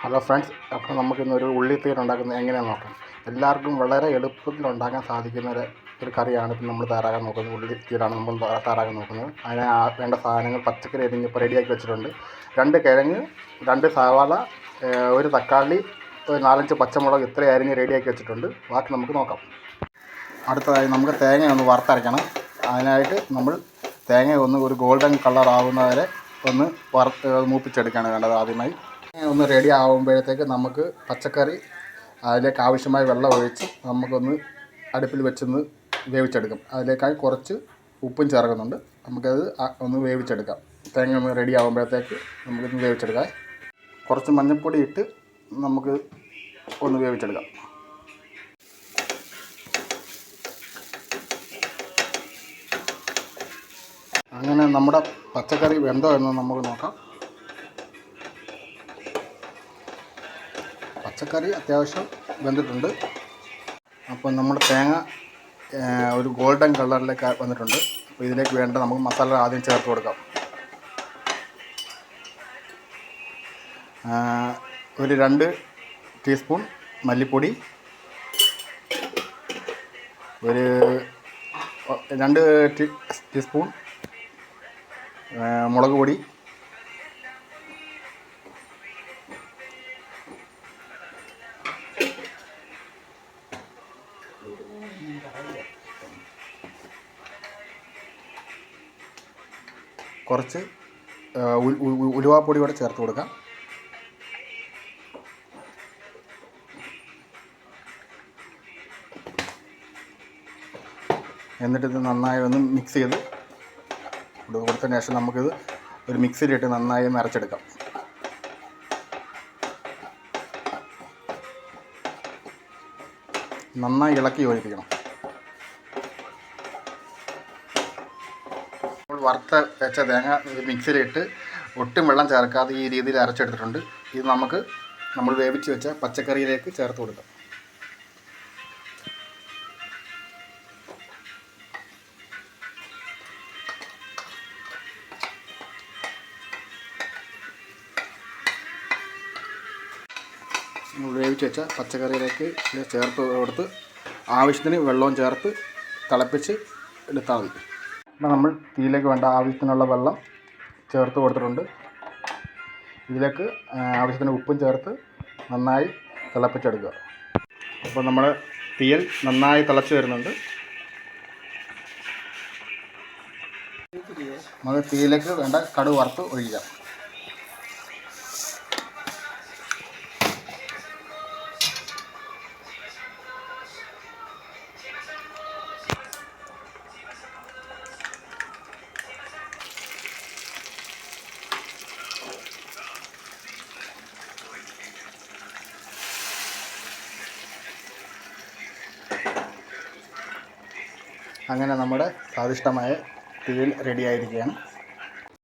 Hello friends, അപ്പോൾ നമുക്കിന്നൊരു ഉള്ളിത്തീര ഉണ്ടാക്കുന്നത് എങ്ങനെയാണെന്ന് നോക്കാം. എല്ലാവർക്കും വളരെ എളുപ്പത്തിൽ ഉണ്ടാക്കാൻ സാധിക്കുന്ന ഒരു കറിയാണ് ഇപ്പം നമ്മൾ തയ്യാറാക്കാൻ നോക്കുന്നത്. ഉള്ളിത്തീരാണ് നമ്മൾ തയ്യാറാക്കാൻ നോക്കുന്നത്. അതിന് വേണ്ട സാധനങ്ങൾ: പച്ചക്കറി അരിഞ്ഞ് റെഡിയാക്കി വെച്ചിട്ടുണ്ട്, 2 കിഴങ്ങ്, 2 സവാള, ഒരു തക്കാളി, ഒരു 4-5 പച്ചമുളക്, ഇത്രയും അരിഞ്ഞ് റെഡിയാക്കി വെച്ചിട്ടുണ്ട്. ബാക്കി നമുക്ക് നോക്കാം. അടുത്തതായി നമുക്ക് തേങ്ങ ഒന്ന് വറുത്തരയ്ക്കണം. അതിനായിട്ട് നമ്മൾ തേങ്ങ ഒരു ഗോൾഡൻ കളർ ആവുന്നവരെ ഒന്ന് മൂപ്പിച്ചെടുക്കുകയാണ് വേണ്ടത്. ആദ്യമായി ഒന്ന് റെഡി ആകുമ്പോഴത്തേക്ക് നമുക്ക് പച്ചക്കറി അതിലേക്ക് ആവശ്യമായ വെള്ളം ഒഴിച്ച് നമുക്കൊന്ന് അടുപ്പിൽ വെച്ചൊന്ന് വേവിച്ചെടുക്കാം. അതിലേക്കായി കുറച്ച് ഉപ്പും ചേർക്കുന്നുണ്ട്. നമുക്കത് ഒന്ന് വേവിച്ചെടുക്കാം. തേങ്ങ ഒന്ന് റെഡി ആകുമ്പോഴത്തേക്ക് നമുക്കൊന്ന് വേവിച്ചെടുക്കാം. കുറച്ച് മഞ്ഞൾപ്പൊടി ഇട്ട് നമുക്ക് ഒന്ന് വേവിച്ചെടുക്കാം. അങ്ങനെ നമ്മുടെ പച്ചക്കറി വെന്തോ എന്ന് നമുക്ക് നോക്കാം. പച്ചക്കറി അത്യാവശ്യം വെന്തിട്ടുണ്ട്. അപ്പോൾ നമ്മുടെ തേങ്ങ ഒരു ഗോൾഡൻ കളറിലേക്ക് വന്നിട്ടുണ്ട്. അപ്പോൾ ഇതിലേക്ക് വേണ്ട നമുക്ക് മസാല ആദ്യം ചേർത്ത് കൊടുക്കാം. ഒരു 2 ടീസ്പൂൺ മല്ലിപ്പൊടി, ഒരു 2 ടീസ്പൂൺ മുളക് പൊടി, കുറച്ച് ഉലുവാപ്പൊടി കൂടെ ചേർത്ത് കൊടുക്കാം. എന്നിട്ടിത് നന്നായി ഒന്ന് മിക്സ് ചെയ്ത് കൊടുത്തതിന് ശേഷം നമുക്കിത് ഒരു മിക്സിയിലിട്ട് നന്നായി ഒന്ന് അരച്ചെടുക്കാം. നന്നായി ഇളക്കി യോജിപ്പിക്കണം. വറുത്ത വെച്ച തേങ്ങ മിക്സിയിലിട്ട് ഒട്ടും വെള്ളം ചേർക്കാതെ ഈ രീതിയിൽ അരച്ചെടുത്തിട്ടുണ്ട്. ഇത് നമ്മൾ വേവിച്ച് വെച്ച പച്ചക്കറിയിലേക്ക് ചേർത്ത് കൊടുക്കാം. നമ്മൾ വേവിച്ച് വെച്ച പച്ചക്കറിയിലേക്ക് ചേർത്ത് കൊടുത്ത് ആവശ്യത്തിന് വെള്ളവും ചേർത്ത് തിളപ്പിച്ച് എടുത്താൽ മതി. അപ്പോൾ നമ്മൾ തീയിലേക്ക് വേണ്ട ആവശ്യത്തിനുള്ള വെള്ളം ചേർത്ത് കൊടുത്തിട്ടുണ്ട്. ഇതിലേക്ക് ആവശ്യത്തിന് ഉപ്പും ചേർത്ത് നന്നായി തിളപ്പിച്ചെടുക്കുക. അപ്പോൾ നമ്മുടെ തീയൽ നന്നായി തിളച്ച് വരുന്നുണ്ട്. നമുക്ക് തീയിലേക്ക് വേണ്ട കടുക് വറുത്ത് ഒഴിക്കാം. അങ്ങനെ നമ്മുടെ സ്വാദിഷ്ടമായ തീയൽ റെഡിയായിരിക്കുകയാണ്.